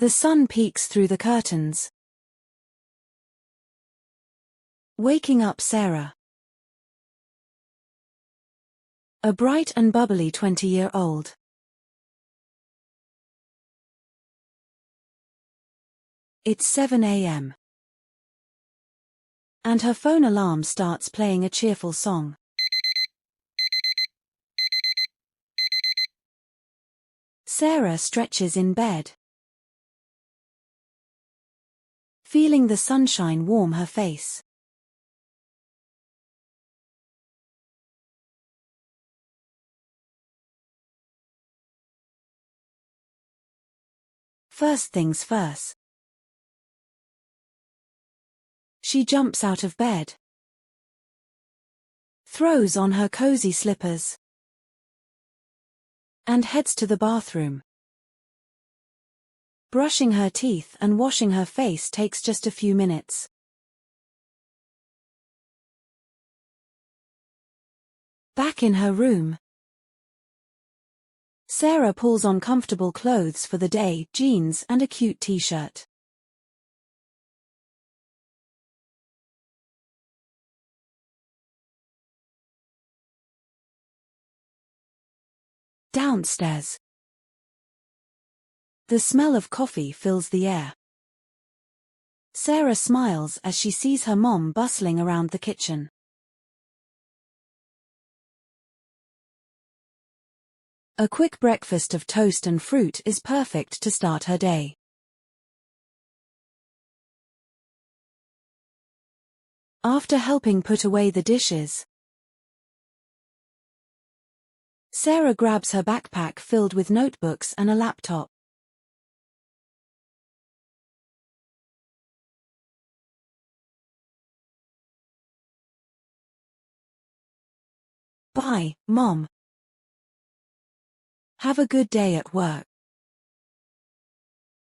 The sun peeks through the curtains, waking up Sarah. A bright and bubbly 20-year-old. It's 7 a.m. and her phone alarm starts playing a cheerful song. Sarah stretches in bed, feeling the sunshine warm her face. First things first. She jumps out of bed, throws on her cozy slippers, and heads to the bathroom. Brushing her teeth and washing her face takes just a few minutes. Back in her room, Sarah pulls on comfortable clothes for the day, jeans and a cute t-shirt. Downstairs. The smell of coffee fills the air. Sarah smiles as she sees her mom bustling around the kitchen. A quick breakfast of toast and fruit is perfect to start her day. After helping put away the dishes, Sarah grabs her backpack filled with notebooks and a laptop. Bye, Mom. Have a good day at work,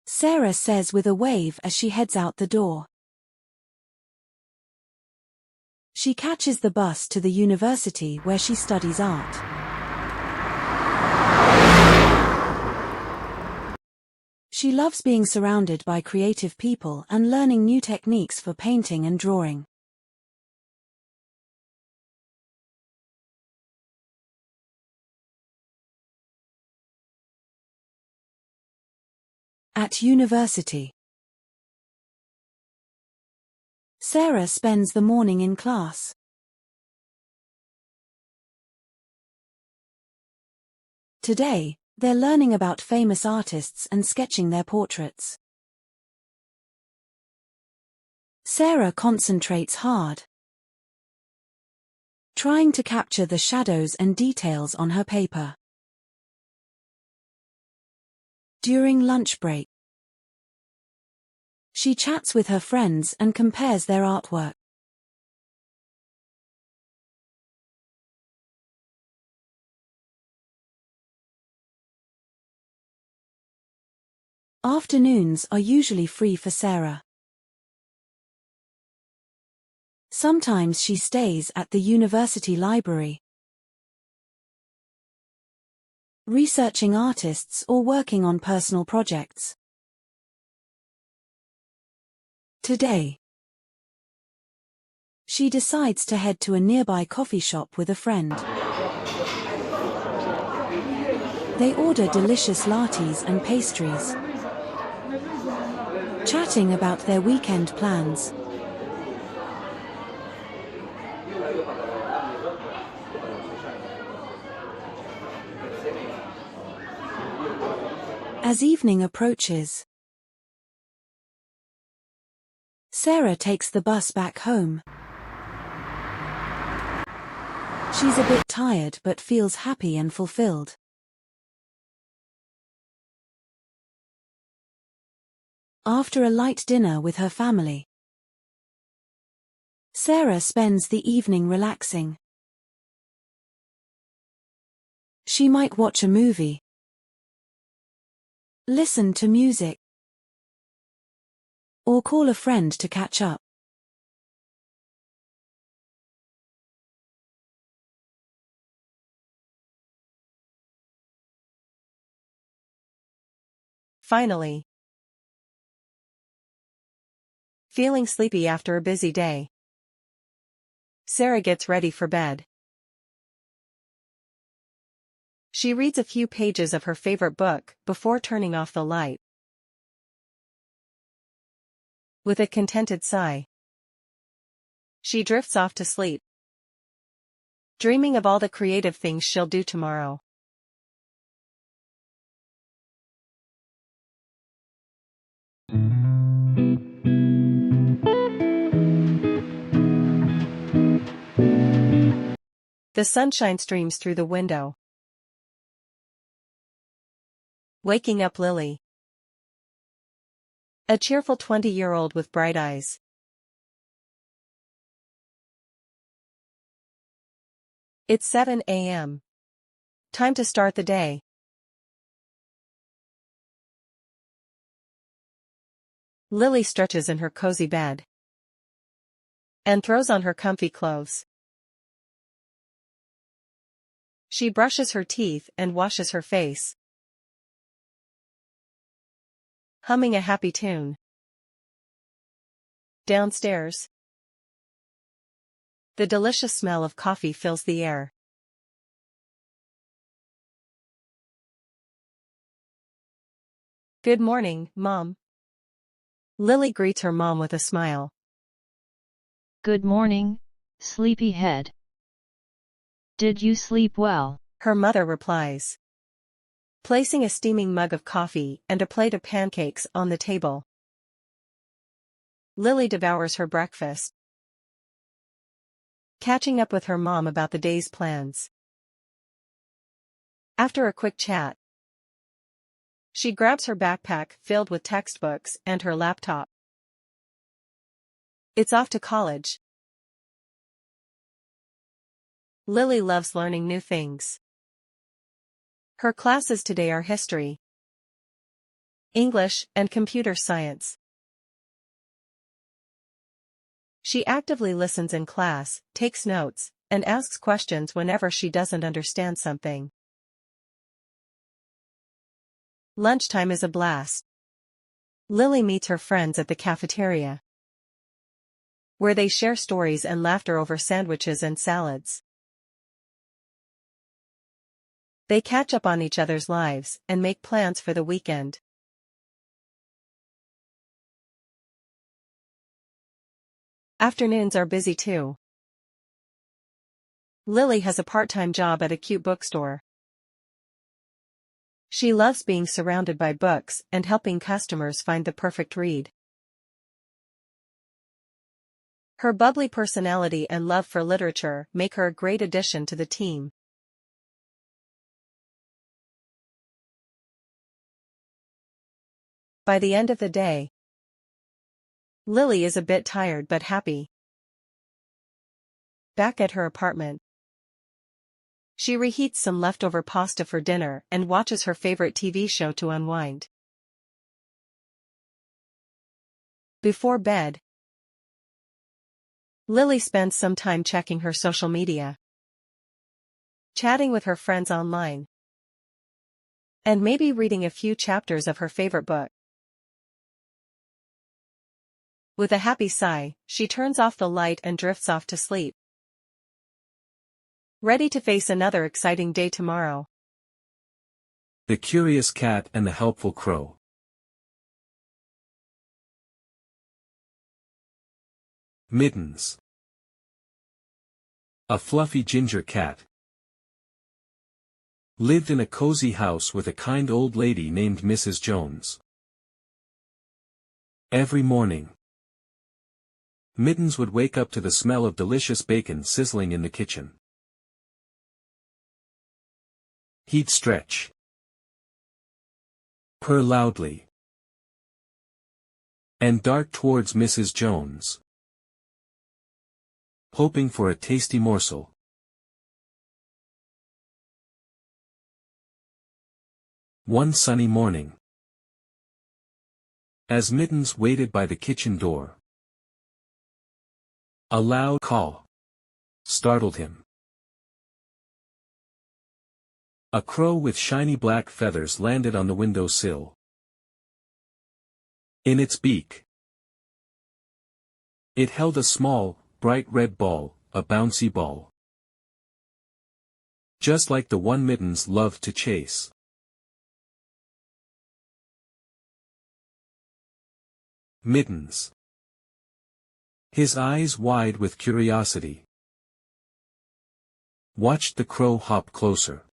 Sarah says with a wave as she heads out the door. She catches the bus to the university where she studies art. She loves being surrounded by creative people and learning new techniques for painting and drawing. At university, Sarah spends the morning in class. Today, they're learning about famous artists and sketching their portraits. Sarah concentrates hard, trying to capture the shadows and details on her paper. During lunch break, she chats with her friends and compares their artwork. Afternoons are usually free for Sarah. Sometimes she stays at the university library, researching artists or working on personal projects. Today, she decides to head to a nearby coffee shop with a friend. They order delicious lattes and pastries, chatting about their weekend plans. As evening approaches, Sarah takes the bus back home. She's a bit tired but feels happy and fulfilled. After a light dinner with her family, Sarah spends the evening relaxing. She might watch a movie, listen to music, or call a friend to catch up. Finally, Feeling sleepy after a busy day, Sarah gets ready for bed. She reads a few pages of her favorite book before turning off the light. With a contented sigh, she drifts off to sleep, dreaming of all the creative things she'll do tomorrow. The sunshine streams through the window, waking up Lily, a cheerful 20-year-old with bright eyes. It's 7 a.m. Time to start the day. Lily stretches in her cozy bed and throws on her comfy clothes. She brushes her teeth and washes her face, humming a happy tune. Downstairs, the delicious smell of coffee fills the air. Good morning, Mom. Lily greets her mom with a smile. Good morning, sleepyhead. Did you sleep well? Her mother replies, placing a steaming mug of coffee and a plate of pancakes on the table. Lily devours her breakfast, catching up with her mom about the day's plans. After a quick chat, she grabs her backpack filled with textbooks and her laptop. It's off to college. Lily loves learning new things. Her classes today are history, English, and computer science. She actively listens in class, takes notes, and asks questions whenever she doesn't understand something. Lunchtime is a blast. Lily meets her friends at the cafeteria, where they share stories and laughter over sandwiches and salads. They catch up on each other's lives and make plans for the weekend. Afternoons are busy too. Lily has a part-time job at a cute bookstore. She loves being surrounded by books and helping customers find the perfect read. Her bubbly personality and love for literature make her a great addition to the team. By the end of the day, Lily is a bit tired but happy. Back at her apartment, she reheats some leftover pasta for dinner and watches her favorite TV show to unwind. Before bed, Lily spends some time checking her social media, chatting with her friends online, and maybe reading a few chapters of her favorite book. With a happy sigh, she turns off the light and drifts off to sleep, ready to face another exciting day tomorrow. The Curious Cat and the Helpful Crow. Mittens. A fluffy ginger cat lived in a cozy house with a kind old lady named Mrs. Jones. Every morning, Mittens would wake up to the smell of delicious bacon sizzling in the kitchen. He'd stretch, purr loudly, and dart towards Mrs. Jones, hoping for a tasty morsel. One sunny morning, as Mittens waited by the kitchen door, a loud call startled him. A crow with shiny black feathers landed on the window sill. In its beak It held a small, bright red ball, a bouncy ball. Just like the one Mittens loved to chase. Mittens. His eyes wide with curiosity, watched the crow hop closer.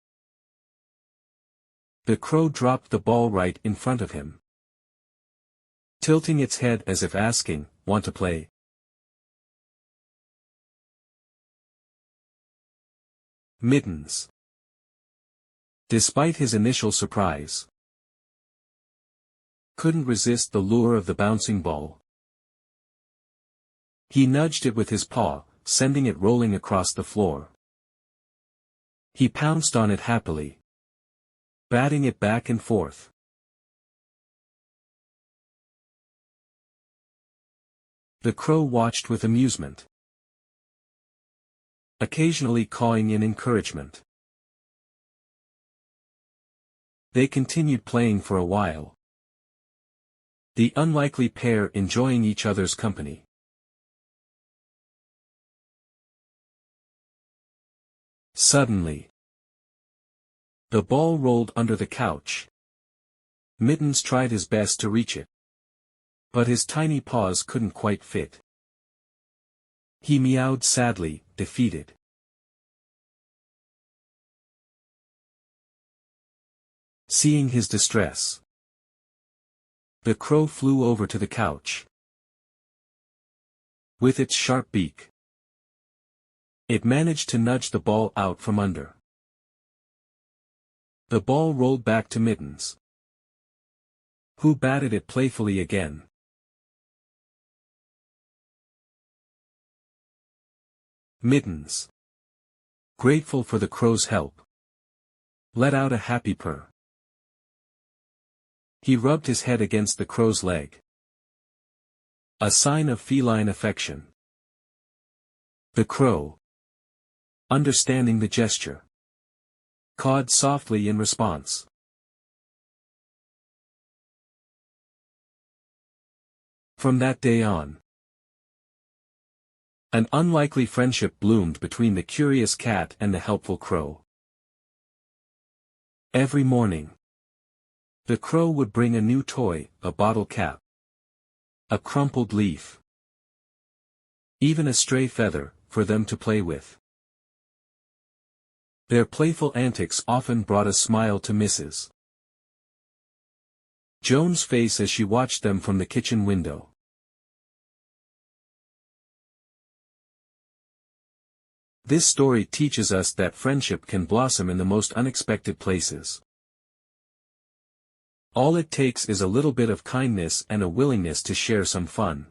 The crow dropped the ball right in front of him, tilting its head as if asking, "Want to play?" Mittens. Despite his initial surprise, couldn't resist the lure of the bouncing ball. He nudged it with his paw, sending it rolling across the floor. He pounced on it happily, batting it back and forth. The crow watched with amusement, occasionally cawing in encouragement. They continued playing for a while, the unlikely pair enjoying each other's company. Suddenly, the ball rolled under the couch. Mittens tried his best to reach it, but his tiny paws couldn't quite fit. He meowed sadly, defeated. Seeing his distress, the crow flew over to the couch. With its sharp beak, it managed to nudge the ball out from under. The ball rolled back to Mittens, who batted it playfully again. Mittens, grateful for the crow's help, let out a happy purr. He rubbed his head against the crow's leg, a sign of feline affection. The crow, understanding the gesture, cawed softly in response. From that day on, an unlikely friendship bloomed between the curious cat and the helpful crow. Every morning, the crow would bring a new toy, a bottle cap, a crumpled leaf, even a stray feather, for them to play with. Their playful antics often brought a smile to Mrs. Jones' face as she watched them from the kitchen window. This story teaches us that friendship can blossom in the most unexpected places. All it takes is a little bit of kindness and a willingness to share some fun.